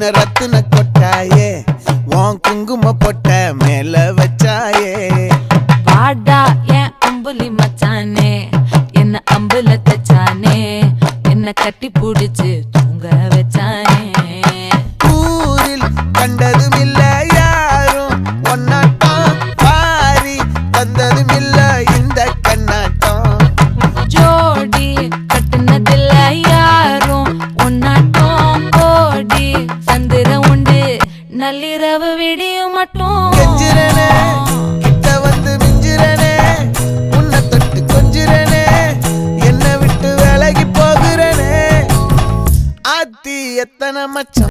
என்ன ரத்தின கொட்டாயே உன் குங்கும பொட்ட மேல வச்சாயே பாடா என் அம்புலி மச்சானே என்ன அம்புல தச்சானே என்ன கட்டி புடிச்சு தூங்க வச்சானே ஊரில் கண்டதும் இல்ல யாரும் ஒன்னாட்டம் பாரி தந்ததும் இல்ல இந்த கண்ணாட்டம் ஜோடி கட்டுனதில்ல யாரும் ஒன்னாட்டம் கோடி சந்திர உண்டு நள்ளிரவு விடியும் மட்டும் கெஞ்சிரனே கிட்ட வந்து மிஞ்சிரனே உன்னை தொட்டு கொஞ்சிரனே என்னை விட்டு விலகி போகிறனே ஆத்தி எத்தனை மச்சம்